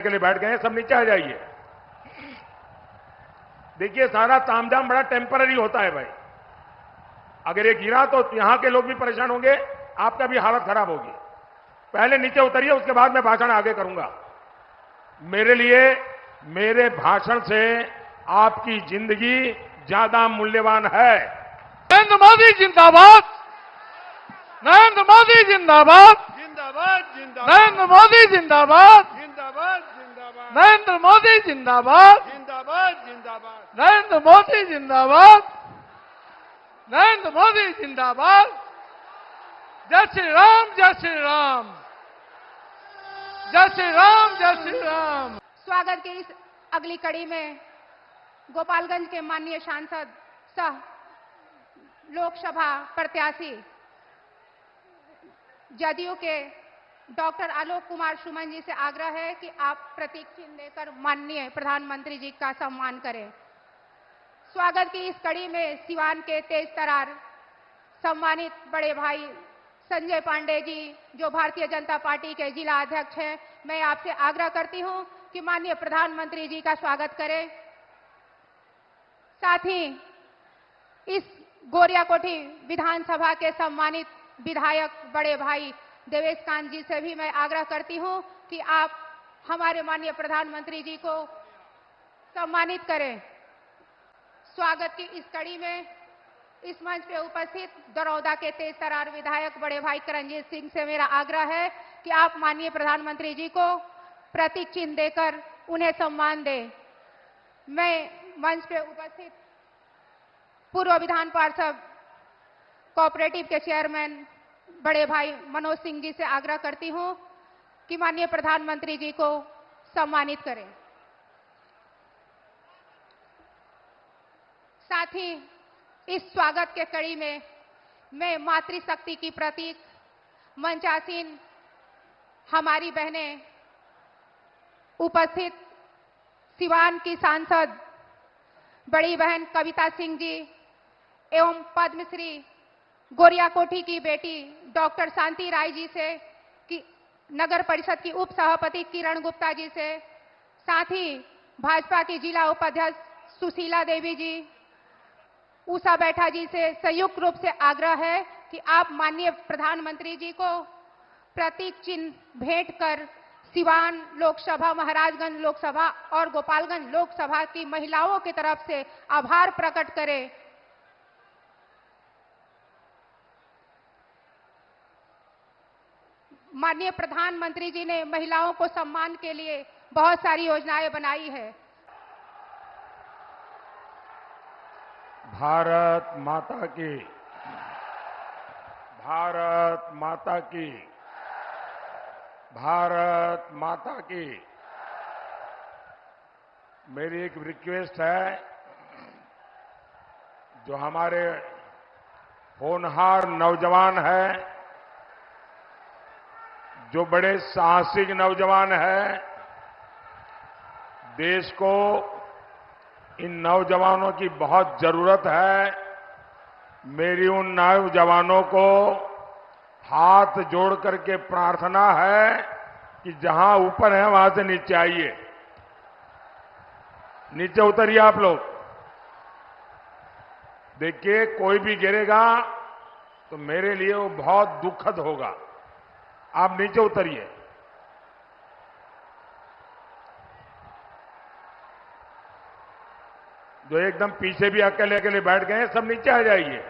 के लिए बैठ गए हैं, सब नीचे आ जाइए। देखिए सारा तामझाम बड़ा टेम्पररी होता है भाई। अगर ये गिरा तो यहां के लोग भी परेशान होंगे, आपका भी हालत खराब होगी। पहले नीचे उतरिए, उसके बाद मैं भाषण आगे करूंगा। मेरे लिए मेरे भाषण से आपकी जिंदगी ज्यादा मूल्यवान है। नरेंद्र मोदी जिंदाबाद, नरेंद्र मोदी जिंदाबाद, जिंदाबाद जिंदाबाद नरेंद्र मोदी जिंदाबाद, जिंदाबाद जिंदाबाद नरेंद्र मोदी जिंदाबाद, जिंदाबाद जिंदाबाद नरेंद्र मोदी जिंदाबाद, नरेंद्र मोदी जिंदाबाद। जय श्री राम, जय श्री राम, जय श्री राम, जय श्री राम। स्वागत की इस अगली कड़ी में गोपालगंज के माननीय सांसद सह लोकसभा प्रत्याशी जदयू के डॉक्टर आलोक कुमार सुमन जी से आग्रह है कि आप प्रतीक चिन्ह देकर माननीय प्रधानमंत्री जी का सम्मान करें। स्वागत की इस कड़ी में सिवान के तेज तरार सम्मानित बड़े भाई संजय पांडे जी, जो भारतीय जनता पार्टी के जिला अध्यक्ष हैं, मैं आपसे आग्रह करती हूं कि माननीय प्रधानमंत्री जी का स्वागत करें। साथ ही इस गोरियाकोठी विधानसभा के सम्मानित विधायक बड़े भाई देवेश कांत जी से भी मैं आग्रह करती हूं कि आप हमारे माननीय प्रधानमंत्री जी को सम्मानित करें। स्वागत की इस कड़ी में इस मंच पे उपस्थित दरौदा के तेज तरार विधायक बड़े भाई करणजीत सिंह से मेरा आग्रह है कि आप माननीय प्रधानमंत्री जी को प्रतीक चिन्ह देकर उन्हें सम्मान दें। मैं मंच पे उपस्थित पूर्व विधान पार्षद कोऑपरेटिव के चेयरमैन बड़े भाई मनोज सिंह जी से आग्रह करती हूं कि माननीय प्रधानमंत्री जी को सम्मानित करें। साथ ही इस स्वागत के कड़ी में मैं मातृशक्ति की प्रतीक मंचासीन हमारी बहनें उपस्थित सिवान की सांसद बड़ी बहन कविता सिंह जी एवं पद्मश्री गोरियाकोठी की बेटी डॉक्टर शांति राय जी से, कि नगर परिषद की उप सभापति किरण गुप्ता जी से, साथ ही भाजपा की जिला उपाध्यक्ष सुशीला देवी जी, उषा बैठा जी से संयुक्त रूप से आग्रह है कि आप माननीय प्रधानमंत्री जी को प्रतीक चिन्ह भेंट कर सिवान लोकसभा, महाराजगंज लोकसभा और गोपालगंज लोकसभा की महिलाओं की तरफ से आभार प्रकट करें। माननीय प्रधानमंत्री जी ने महिलाओं को सम्मान के लिए बहुत सारी योजनाएं बनाई है। भारत माता की, भारत माता की, भारत माता की। मेरी एक रिक्वेस्ट है, जो हमारे होनहार नौजवान हैं, जो बड़े साहसिक नौजवान हैं, देश को इन नौजवानों की बहुत जरूरत है। मेरी उन नौजवानों को हाथ जोड़ करके प्रार्थना है कि जहां ऊपर है वहां से नीचे आइए, नीचे उतरिए आप लोग। देखिए कोई भी गिरेगा तो मेरे लिए वो बहुत दुखद होगा। आप नीचे उतरिए। जो एकदम पीछे भी अकेले अकेले बैठ गए हैं, सब नीचे आ जाइए।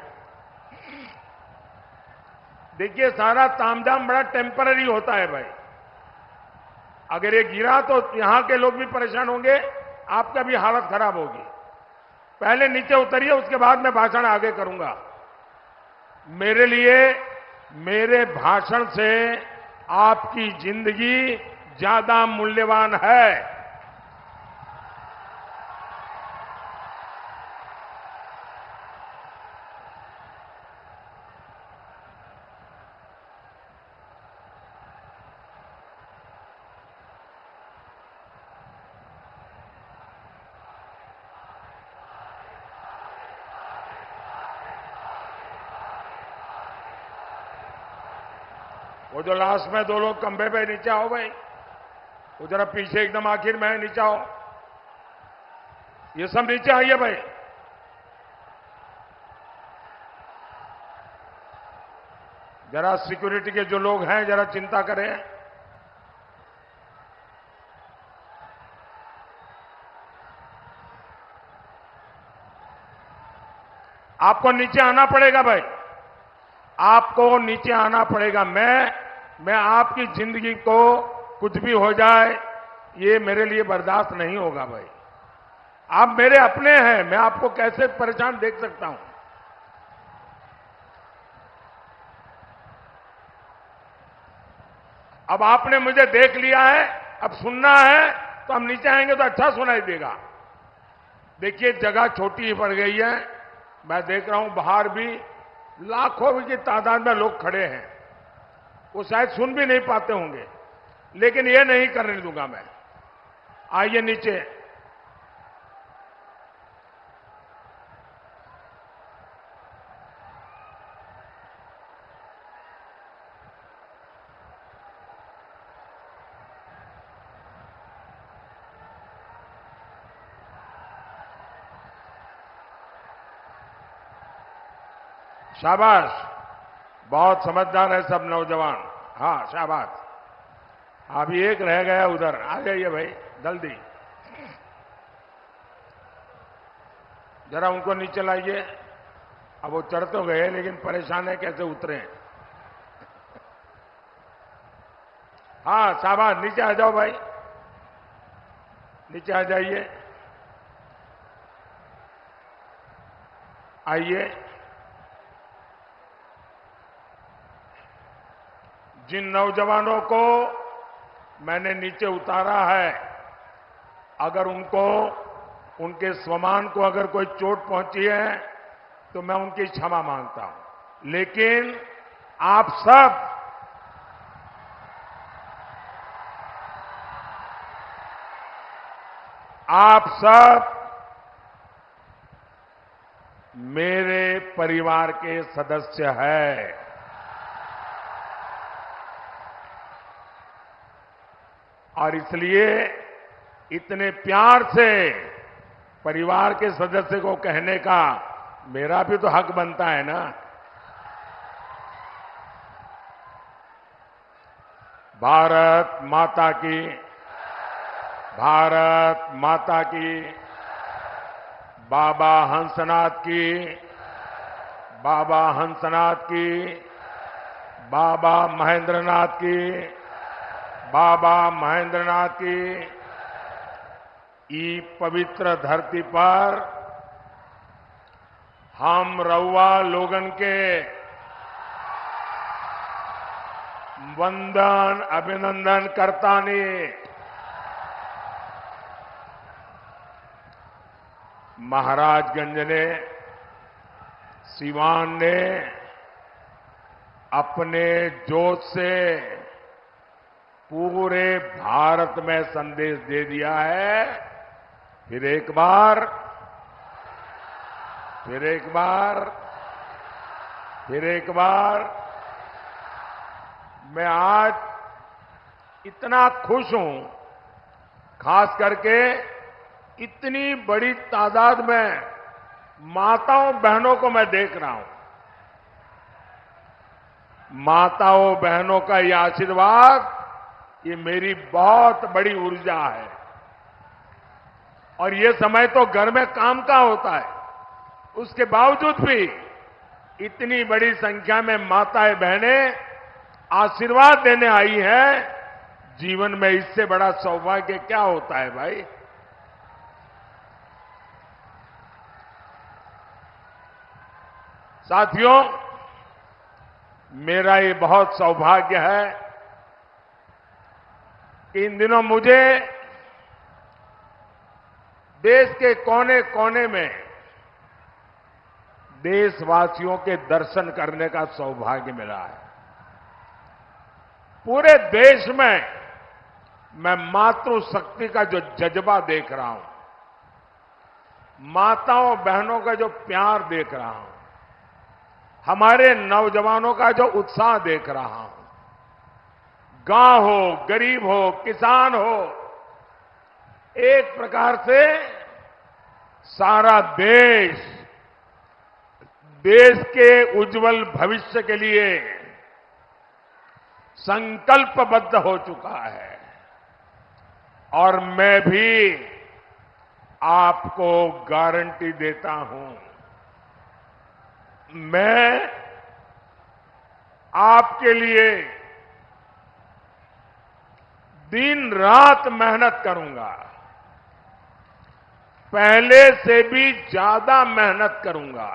देखिए सारा तामझाम बड़ा टेम्पररी होता है भाई। अगर ये गिरा तो यहां के लोग भी परेशान होंगे, आपका भी हालत खराब होगी। पहले नीचे उतरिए, उसके बाद मैं भाषण आगे करूंगा। मेरे लिए मेरे भाषण से आपकी जिंदगी ज्यादा मूल्यवान है। वो जो लास्ट में दो लोग खंभे पे नीचे आओ भाई। वो जरा पीछे एकदम आखिर में नीचे आओ, ये सब नीचे आइए भाई। जरा सिक्योरिटी के जो लोग हैं जरा चिंता करें। आपको नीचे आना पड़ेगा भाई, आपको नीचे आना पड़ेगा। मैं आपकी जिंदगी को कुछ भी हो जाए ये मेरे लिए बर्दाश्त नहीं होगा भाई। आप मेरे अपने हैं, मैं आपको कैसे परेशान देख सकता हूं। अब आपने मुझे देख लिया है, अब सुनना है तो हम नीचे आएंगे तो अच्छा सुनाई देगा। देखिए जगह छोटी ही पड़ गई है, मैं देख रहा हूं बाहर भी लाखों की तादाद में लोग खड़े हैं, वो शायद सुन भी नहीं पाते होंगे, लेकिन ये नहीं करने दूंगा मैं। आइए नीचे। शाबाश, बहुत समझदार है सब नौजवान। हाँ शाबाश, अभी एक रह गया उधर, आ जाइए भाई जल्दी, जरा उनको नीचे लाइए। अब वो चढ़ तो गए लेकिन परेशान है कैसे उतरे। हाँ शाबाश, नीचे आ जाओ भाई, नीचे आ जाइए। आइए। जिन नौजवानों को मैंने नीचे उतारा है, अगर उनको उनके स्वमान को अगर कोई चोट पहुंची है तो मैं उनकी क्षमा मांगता हूं, लेकिन आप सब मेरे परिवार के सदस्य हैं। और इसलिए इतने प्यार से परिवार के सदस्य को कहने का मेरा भी तो हक बनता है ना। भारत माता की, भारत माता की, बाबा हंसनाथ की, बाबा हंसनाथ की, बाबा महेंद्रनाथ की, बाबा महेंद्रनाथ की। ई पवित्र धरती पर हम रउआ लोगन के वंदन अभिनंदन करतानी। महाराजगंज ने, सिवान ने अपने जोश से पूरे भारत में संदेश दे दिया है। फिर एक बार, फिर एक बार, फिर एक बार मैं आज इतना खुश हूं, खास करके इतनी बड़ी तादाद में माताओं बहनों को मैं देख रहा हूं। माताओं बहनों का ये आशीर्वाद, ये मेरी बहुत बड़ी ऊर्जा है। और ये समय तो घर में काम का होता है, उसके बावजूद भी इतनी बड़ी संख्या में माताएं बहनें आशीर्वाद देने आई हैं। जीवन में इससे बड़ा सौभाग्य क्या होता है भाई। साथियों, मेरा ये बहुत सौभाग्य है कि इन दिनों मुझे देश के कोने कोने में देशवासियों के दर्शन करने का सौभाग्य मिला है। पूरे देश में मैं मातृशक्ति का जो जज्बा देख रहा हूं, माताओं बहनों का जो प्यार देख रहा हूं, हमारे नौजवानों का जो उत्साह देख रहा हूं, गांव हो, गरीब हो, किसान हो, एक प्रकार से सारा देश के उज्जवल भविष्य के लिए संकल्पबद्ध हो चुका है। और मैं भी आपको गारंटी देता हूं, मैं आपके लिए दिन रात मेहनत करूंगा, पहले से भी ज्यादा मेहनत करूंगा।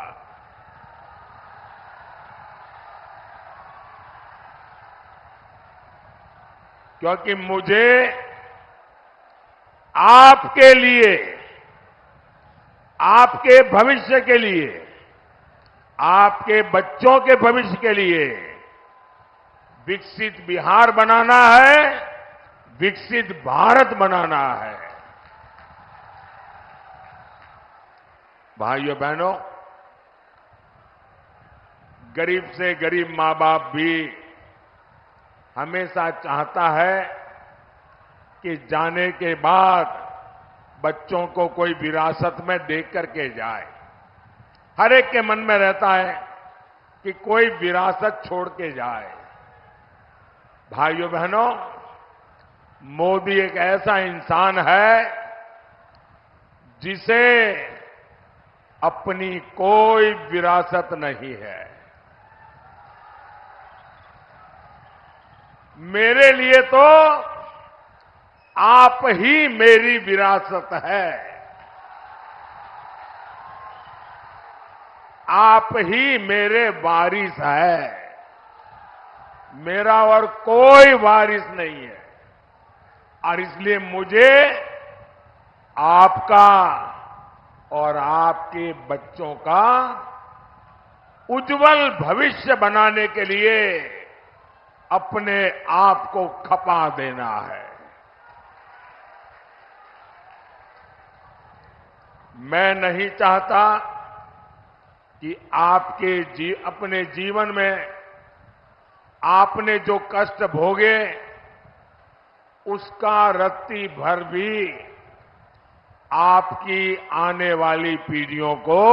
क्योंकि मुझे आपके लिए, आपके भविष्य के लिए, आपके बच्चों के भविष्य के लिए विकसित बिहार बनाना है, विकसित भारत बनाना है। भाइयों बहनों, गरीब से गरीब मां बाप भी हमेशा चाहता है कि जाने के बाद बच्चों को कोई विरासत में देख करके जाए। हर एक के मन में रहता है कि कोई विरासत छोड़ के जाए। भाइयों बहनों, मोदी एक ऐसा इंसान है जिसे अपनी कोई विरासत नहीं है। मेरे लिए तो आप ही मेरी विरासत है। आप ही मेरे वारिस है। मेरा और कोई वारिस नहीं है। और इसलिए मुझे आपका और आपके बच्चों का उज्जवल भविष्य बनाने के लिए अपने आप को खपा देना है। मैं नहीं चाहता कि आपके अपने जीवन में आपने जो कष्ट भोगे उसका रत्ती भर भी आपकी आने वाली पीढ़ियों को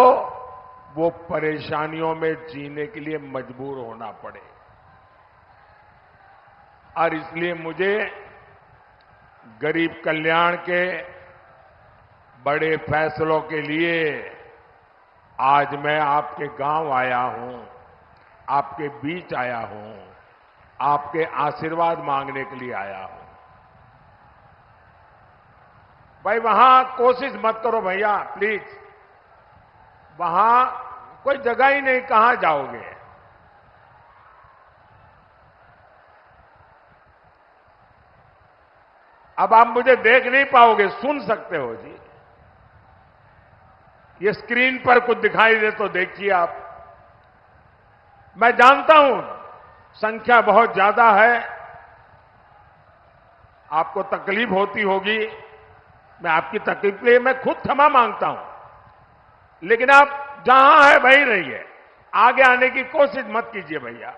वो परेशानियों में जीने के लिए मजबूर होना पड़े। और इसलिए मुझे गरीब कल्याण के बड़े फैसलों के लिए आज मैं आपके गांव आया हूं, आपके बीच आया हूं, आपके आशीर्वाद मांगने के लिए आया हूं। भाई वहां कोशिश मत करो भैया, प्लीज। वहां कोई जगह ही नहीं, कहां जाओगे? अब आप मुझे देख नहीं पाओगे, सुन सकते हो जी। ये स्क्रीन पर कुछ दिखाई दे तो देखिए आप। मैं जानता हूं संख्या बहुत ज्यादा है, आपको तकलीफ होती होगी। मैं आपकी तकलीफ के लिए मैं खुद क्षमा मांगता हूं, लेकिन आप जहां है वहीं रहिए, आगे आने की कोशिश मत कीजिए भैया।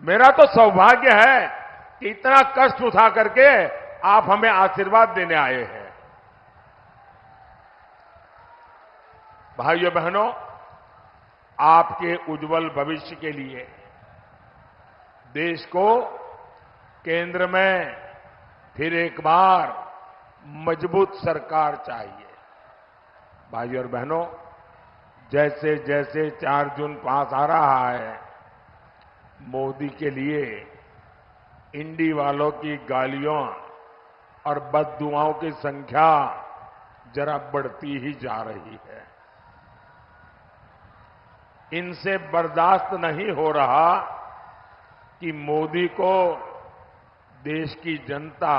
मेरा तो सौभाग्य है कि इतना कष्ट उठा करके आप हमें आशीर्वाद देने आए हैं। भाइयों बहनों, आपके उज्जवल भविष्य के लिए देश को केंद्र में फिर एक बार मजबूत सरकार चाहिए। भाइयों और बहनों, जैसे जैसे 4 जून पास आ रहा है, मोदी के लिए इंडी वालों की गालियों और बददुआओं की संख्या जरा बढ़ती ही जा रही है। इनसे बर्दाश्त नहीं हो रहा कि मोदी को देश की जनता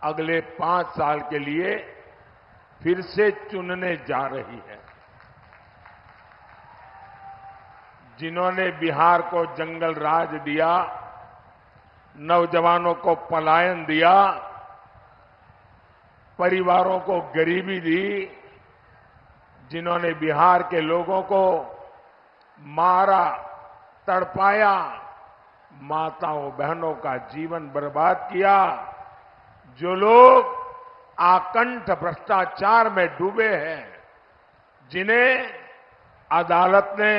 अगले 5 साल के लिए फिर से चुनने जा रही है। जिन्होंने बिहार को जंगल राज दिया, नौजवानों को पलायन दिया, परिवारों को गरीबी दी, जिन्होंने बिहार के लोगों को मारा, तड़पाया, माताओं बहनों का जीवन बर्बाद किया, जो लोग आकंठ भ्रष्टाचार में डूबे हैं, जिन्हें अदालत ने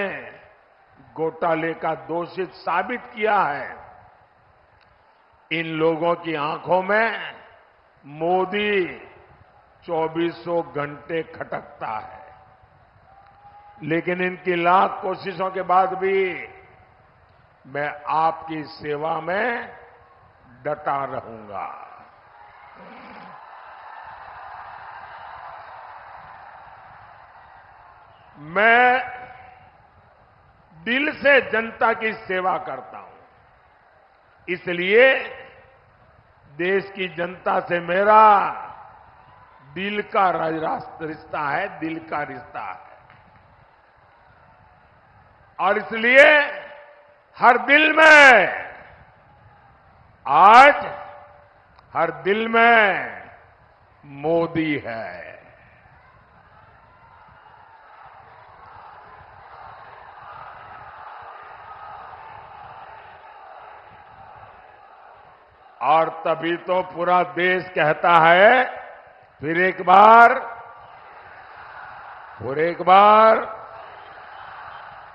घोटाले का दोषी साबित किया है, इन लोगों की आंखों में मोदी 2400 घंटे खटकता है। लेकिन इनकी लाख कोशिशों के बाद भी मैं आपकी सेवा में डटा रहूंगा। मैं दिल से जनता की सेवा करता हूं, इसलिए देश की जनता से मेरा दिल का रिश्ता है, दिल का रिश्ता है। और इसलिए हर दिल में, आज हर दिल में मोदी है। और तभी तो पूरा देश कहता है, फिर एक बार, फिर एक बार,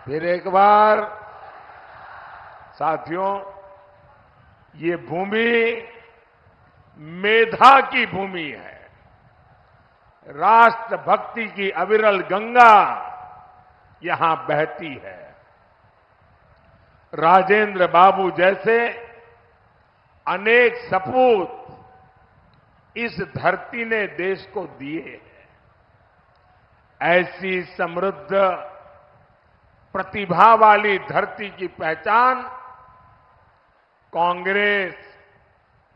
फिर एक बार। साथियों, ये भूमि मेधा की भूमि है। राष्ट्रभक्ति की अविरल गंगा यहां बहती है। राजेंद्र बाबू जैसे अनेक सपूत इस धरती ने देश को दिए हैं। ऐसी समृद्ध प्रतिभा वाली धरती की पहचान कांग्रेस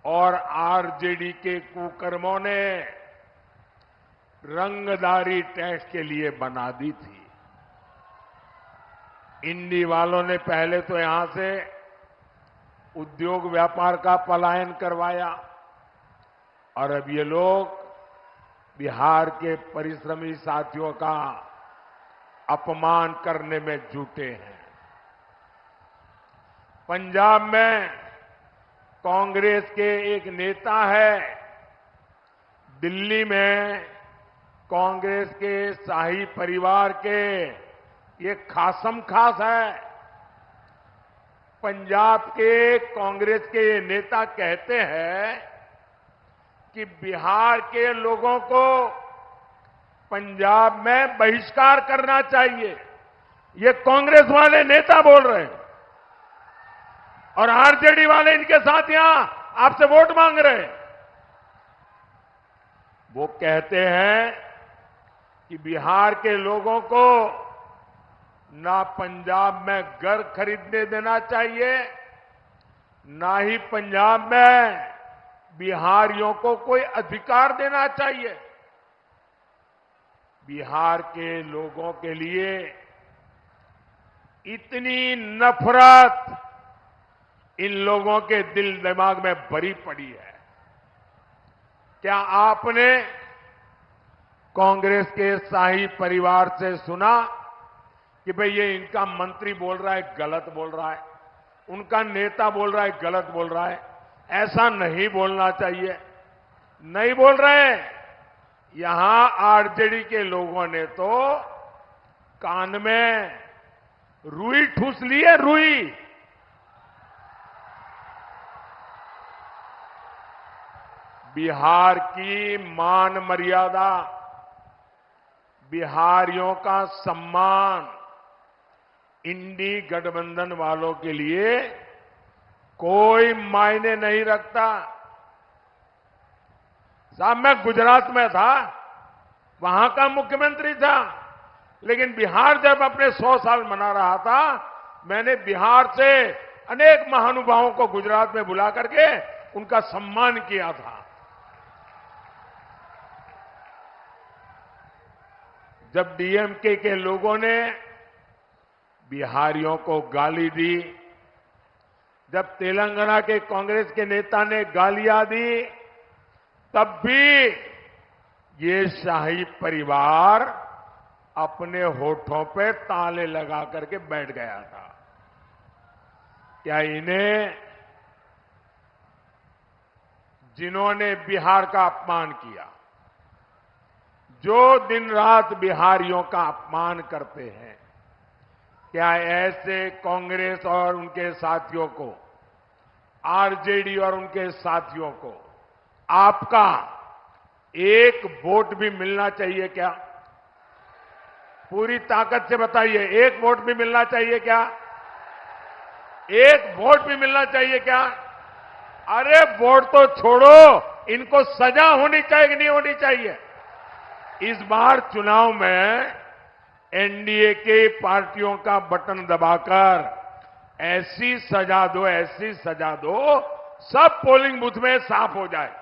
और आरजेडी के कुकर्मों ने रंगदारी टैक्स के लिए बना दी थी। इंडी वालों ने पहले तो यहां से उद्योग व्यापार का पलायन करवाया और अब ये लोग बिहार के परिश्रमी साथियों का अपमान करने में जुटे हैं। पंजाब में कांग्रेस के एक नेता है, दिल्ली में कांग्रेस के शाही परिवार के ये खासम खास है। पंजाब के कांग्रेस के ये नेता कहते हैं कि बिहार के लोगों को पंजाब में बहिष्कार करना चाहिए। ये कांग्रेस वाले नेता बोल रहे हैं और आरजेडी वाले इनके साथ यहां आपसे वोट मांग रहे हैं। वो कहते हैं कि बिहार के लोगों को ना पंजाब में घर खरीदने देना चाहिए, ना ही पंजाब में बिहारियों को कोई अधिकार देना चाहिए। बिहार के लोगों के लिए इतनी नफरत इन लोगों के दिल दिमाग में भरी पड़ी है। क्या आपने कांग्रेस के शाही परिवार से सुना कि भाई ये इनका मंत्री बोल रहा है गलत बोल रहा है, उनका नेता बोल रहा है गलत बोल रहा है? ऐसा नहीं बोलना चाहिए। नहीं बोल रहे। यहां आरजेडी के लोगों ने तो कान में रुई ठूस ली है, रुई। बिहार की मान मर्यादा, बिहारियों का सम्मान इंडी गठबंधन वालों के लिए कोई मायने नहीं रखता। साहब, मैं गुजरात में था, वहां का मुख्यमंत्री था, लेकिन बिहार जब अपने 100 साल मना रहा था, मैंने बिहार से अनेक महानुभावों को गुजरात में बुला करके उनका सम्मान किया था। जब डीएमके के लोगों ने बिहारियों को गाली दी, जब तेलंगाना के कांग्रेस के नेता ने गालियां दी, तब भी ये शाही परिवार अपने होठों पे ताले लगा करके बैठ गया था। क्या इन्हें जिन्होंने बिहार का अपमान किया, जो दिन रात बिहारियों का अपमान करते हैं, क्या ऐसे कांग्रेस और उनके साथियों को, आरजेडी और उनके साथियों को आपका एक वोट भी मिलना चाहिए क्या? पूरी ताकत से बताइए, एक वोट भी मिलना चाहिए क्या? एक वोट भी मिलना चाहिए क्या? अरे वोट तो छोड़ो, इनको सजा होनी चाहिए कि नहीं होनी चाहिए? इस बार चुनाव में एनडीए के पार्टियों का बटन दबाकर ऐसी सजा दो, सब पोलिंग बूथ में साफ हो जाए।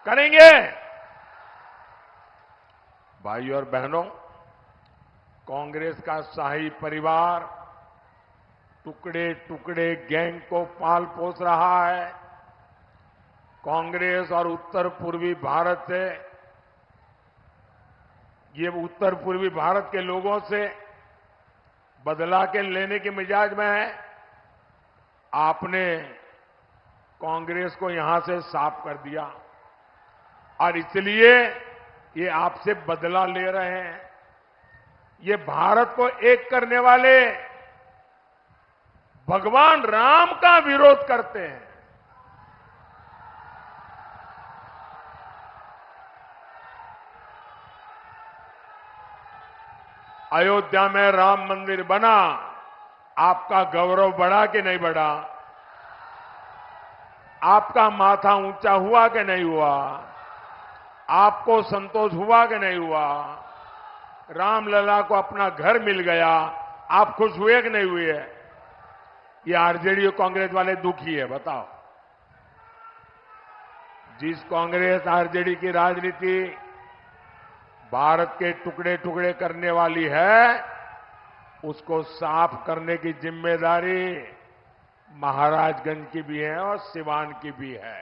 करेंगे? भाई और बहनों, कांग्रेस का शाही परिवार टुकड़े टुकड़े गैंग को पाल पोस रहा है। कांग्रेस और उत्तर पूर्वी भारत से, ये उत्तर पूर्वी भारत के लोगों से बदला के लेने के मिजाज में है। आपने कांग्रेस को यहां से साफ कर दिया और इसलिए ये आपसे बदला ले रहे हैं। ये भारत को एक करने वाले भगवान राम का विरोध करते हैं। अयोध्या में राम मंदिर बना, आपका गौरव बढ़ा कि नहीं बढ़ा? आपका माथा ऊंचा हुआ कि नहीं हुआ? आपको संतोष हुआ कि नहीं हुआ? रामलला को अपना घर मिल गया, आप खुश हुए कि नहीं हुए? ये आरजेडी और कांग्रेस वाले दुखी है, बताओ। जिस कांग्रेस आरजेडी की राजनीति भारत के टुकड़े टुकड़े करने वाली है, उसको साफ करने की जिम्मेदारी महाराजगंज की भी है और सिवान की भी है।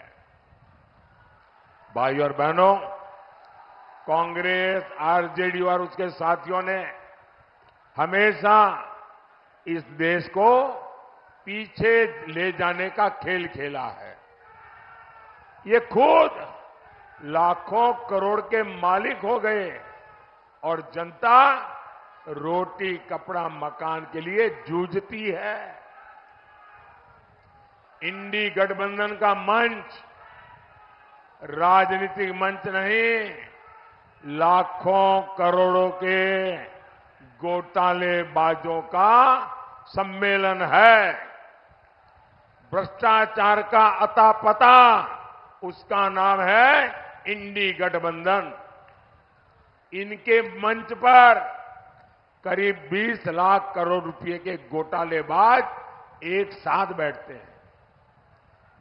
भाई और बहनों, कांग्रेस, आरजेडी और उसके साथियों ने हमेशा इस देश को पीछे ले जाने का खेल खेला है। ये खुद लाखों करोड़ के मालिक हो गए और जनता रोटी, कपड़ा, मकान के लिए जूझती है। इंडी गठबंधन का मंच राजनीतिक मंच नहीं, लाखों करोड़ों के घोटालेबाजों का सम्मेलन है। भ्रष्टाचार का अता पता, उसका नाम है इंडी गठबंधन। इनके मंच पर करीब 20 लाख करोड़ रुपए के घोटालेबाज एक साथ बैठते हैं।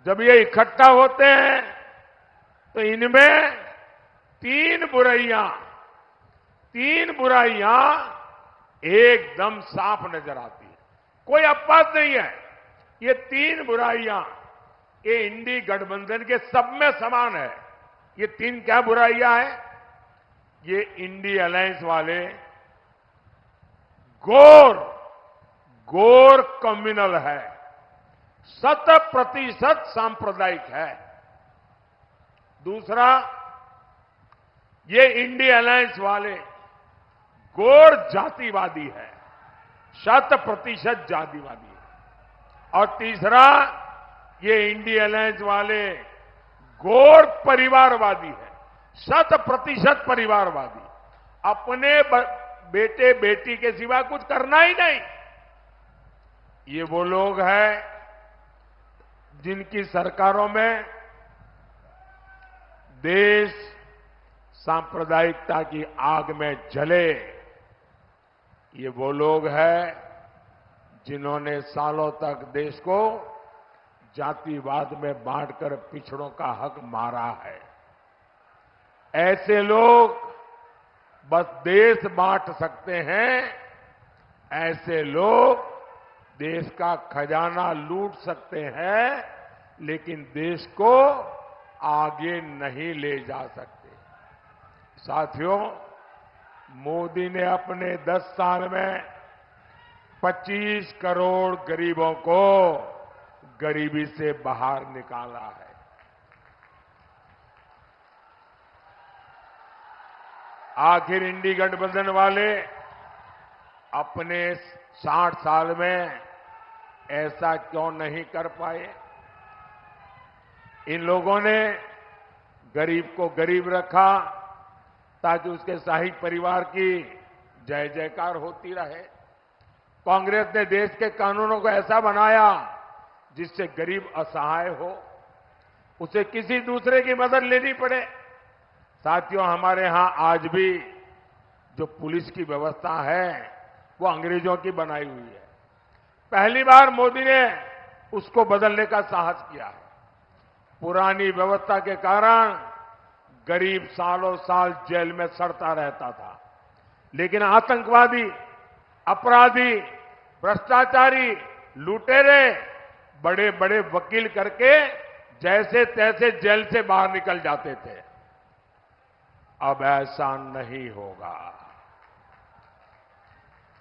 जब ये इकट्ठा होते हैं तो इनमें तीन बुराइयां एकदम साफ नजर आती है, कोई अपवाद नहीं है। ये तीन बुराइयां ये इंडी गठबंधन के सब में समान है। ये तीन क्या बुराइयां हैं? ये इंडी अलायंस वाले घोर कम्युनल है, 100% सांप्रदायिक है। दूसरा, ये इंडी अलायंस वाले घोर जातिवादी है, 100% जातिवादी है। और तीसरा, ये इंडी अलायंस वाले घोर परिवारवादी है, 100% परिवारवादी। अपने बेटे बेटी के सिवा कुछ करना ही नहीं। ये वो लोग हैं जिनकी सरकारों में देश सांप्रदायिकता की आग में जले। ये वो लोग हैं जिन्होंने सालों तक देश को जातिवाद में बांटकर पिछड़ों का हक मारा है। ऐसे लोग बस देश बांट सकते हैं, ऐसे लोग देश का खजाना लूट सकते हैं, लेकिन देश को आगे नहीं ले जा सकते। साथियों, मोदी ने अपने 10 साल में 25 करोड़ गरीबों को गरीबी से बाहर निकाला है। आखिर इंडी गठबंधन वाले अपने 60 साल में ऐसा क्यों नहीं कर पाए? इन लोगों ने गरीब को गरीब रखा ताकि उसके शाही परिवार की जय जयकार होती रहे। कांग्रेस ने देश के कानूनों को ऐसा बनाया जिससे गरीब असहाय हो, उसे किसी दूसरे की मदद लेनी पड़े। साथियों, हमारे यहां आज भी जो पुलिस की व्यवस्था है वो अंग्रेजों की बनाई हुई है। पहली बार मोदी ने उसको बदलने का साहस किया है। पुरानी व्यवस्था के कारण गरीब सालों साल जेल में सड़ता रहता था, लेकिन आतंकवादी, अपराधी, भ्रष्टाचारी, लुटेरे बड़े बड़े वकील करके जैसे तैसे जेल से बाहर निकल जाते थे। अब ऐसा नहीं होगा।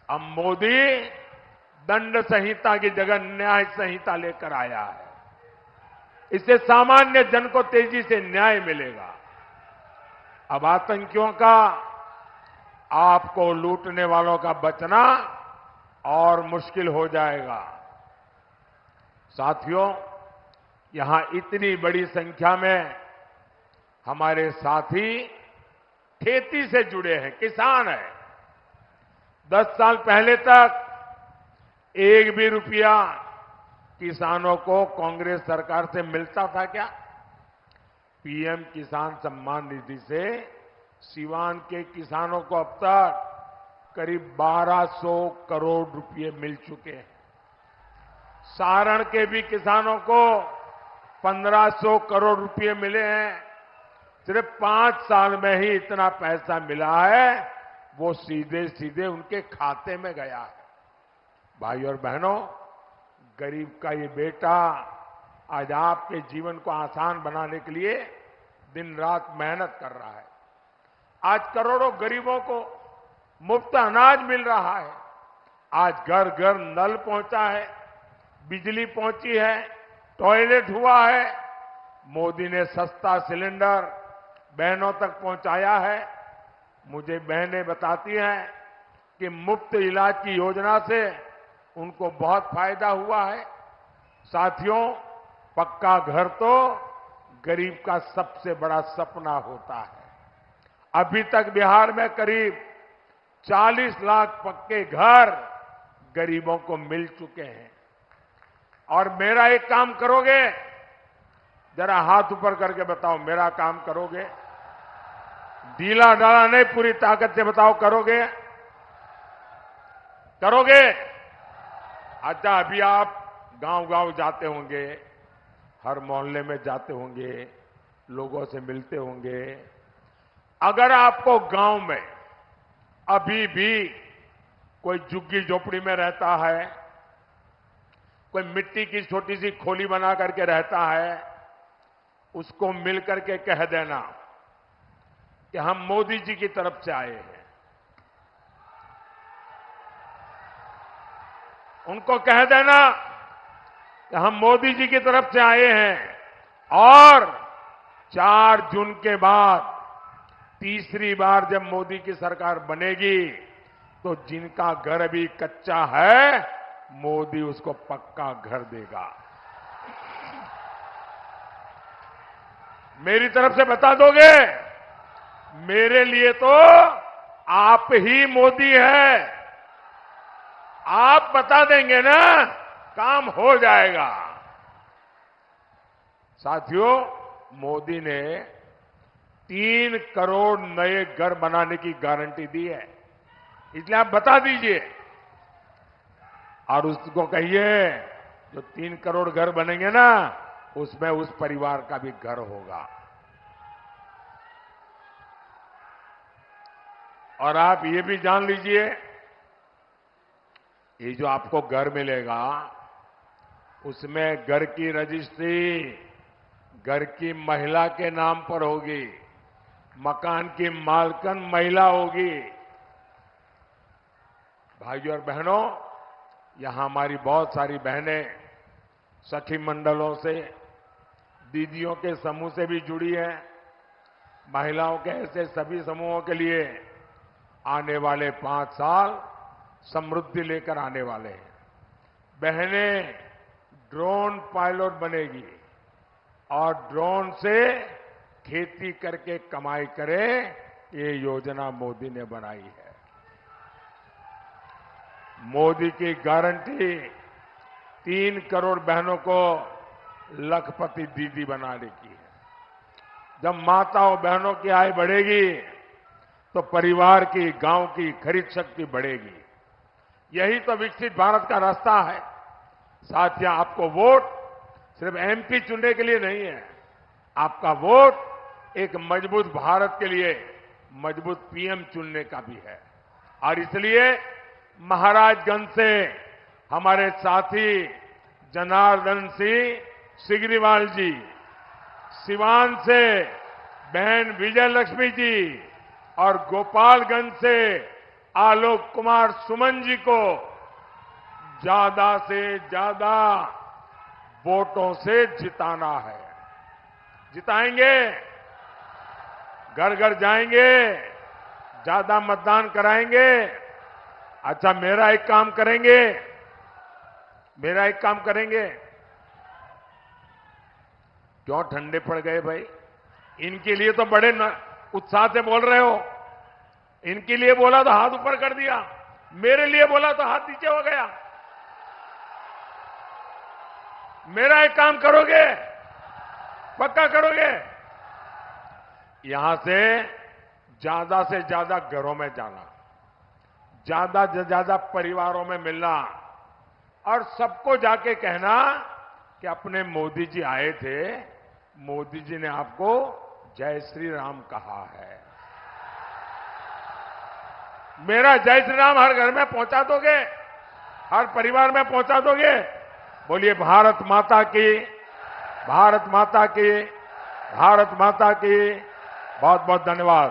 अब मोदी दंड संहिता की जगह न्याय संहिता लेकर आया है। इससे सामान्य जन को तेजी से न्याय मिलेगा। अब आतंकियों का, आपको लूटने वालों का बचना और मुश्किल हो जाएगा। साथियों, यहां इतनी बड़ी संख्या में हमारे साथी खेती से जुड़े हैं, किसान हैं। 10 साल पहले तक एक भी रुपया किसानों को कांग्रेस सरकार से मिलता था क्या? पीएम किसान सम्मान निधि से सीवान के किसानों को अब तक करीब 1200 करोड़ रुपए मिल चुके हैं। सारण के भी किसानों को 1500 करोड़ रुपए मिले हैं। सिर्फ 5 साल में ही इतना पैसा मिला है, वो सीधे सीधे उनके खाते में गया है। भाई और बहनों, गरीब का ये बेटा आज आपके जीवन को आसान बनाने के लिए दिन रात मेहनत कर रहा है। आज करोड़ों गरीबों को मुफ्त अनाज मिल रहा है। आज घर घर नल पहुंचा है, बिजली पहुंची है, टॉयलेट हुआ है। मोदी ने सस्ता सिलेंडर बहनों तक पहुंचाया है। मुझे बहनें बताती हैं कि मुफ्त इलाज की योजना से उनको बहुत फायदा हुआ है। साथियों, पक्का घर तो गरीब का सबसे बड़ा सपना होता है। अभी तक बिहार में करीब 40 लाख पक्के घर गरीबों को मिल चुके हैं। और मेरा एक काम करोगे? जरा हाथ ऊपर करके बताओ, मेरा काम करोगे? ढीला ढाला नहीं, पूरी ताकत से बताओ, करोगे? करोगे? अच्छा, अभी आप गांव-गांव जाते होंगे, हर मोहल्ले में जाते होंगे, लोगों से मिलते होंगे। अगर आपको गांव में अभी भी कोई झुग्गी झोपड़ी में रहता है, कोई मिट्टी की छोटी सी खोली बना करके रहता है, उसको मिल करके कह देना कि हम मोदी जी की तरफ से आए हैं। उनको कह देना कि हम मोदी जी की तरफ से आए हैं और 4 जून के बाद तीसरी बार जब मोदी की सरकार बनेगी तो जिनका घर अभी कच्चा है, मोदी उसको पक्का घर देगा। मेरी तरफ से बता दोगे? मेरे लिए तो आप ही मोदी है। आप बता देंगे ना, काम हो जाएगा। साथियों, मोदी ने 3 करोड़ नए घर बनाने की गारंटी दी है, इसलिए आप बता दीजिए और उसको कहिए जो 3 करोड़ घर बनेंगे ना, उसमें उस परिवार का भी घर होगा। और आप ये भी जान लीजिए, ये जो आपको घर मिलेगा उसमें घर की रजिस्ट्री घर की महिला के नाम पर होगी, मकान की मालकन महिला होगी। भाइयों और बहनों, यहां हमारी बहुत सारी बहनें सखी मंडलों से, दीदियों के समूह से भी जुड़ी हैं। महिलाओं के ऐसे सभी समूहों के लिए आने वाले 5 साल समृद्धि लेकर आने वाले हैं। बहनें ड्रोन पायलट बनेगी और ड्रोन से खेती करके कमाई करें, ये योजना मोदी ने बनाई है। मोदी की गारंटी 3 करोड़ बहनों को लखपति दीदी बनाने की है। जब माताओं बहनों की आय बढ़ेगी तो परिवार की, गांव की खरीद शक्ति बढ़ेगी। यही तो विकसित भारत का रास्ता है। साथियों, आपको वोट सिर्फ एमपी चुनने के लिए नहीं है, आपका वोट एक मजबूत भारत के लिए मजबूत पीएम चुनने का भी है। और इसलिए महाराजगंज से हमारे साथी जनार्दन सिंह सिग्रीवाल जी, सिवान से बहन विजय लक्ष्मी जी और गोपालगंज से आलोक कुमार सुमन जी को ज्यादा से ज्यादा वोटों से जिताना है। जिताएंगे, घर घर जाएंगे, ज्यादा मतदान कराएंगे। अच्छा, मेरा एक काम करेंगे। क्यों ठंडे पड़ गए भाई? इनके लिए तो बड़े उत्साह से बोल रहे हो। इनके लिए बोला तो हाथ ऊपर कर दिया, मेरे लिए बोला तो हाथ नीचे हो गया। मेरा एक काम करोगे? पक्का करोगे? यहां से ज्यादा घरों में जाना, ज्यादा से ज्यादा परिवारों में मिलना और सबको जाके कहना कि अपने मोदी जी आए थे, मोदी जी ने आपको जय श्री राम कहा है। मेरा जय श्री राम हर घर में पहुंचा दोगे? हर परिवार में पहुंचा दोगे? बोलिए भारत माता की, भारत माता की, भारत माता की। बहुत बहुत धन्यवाद।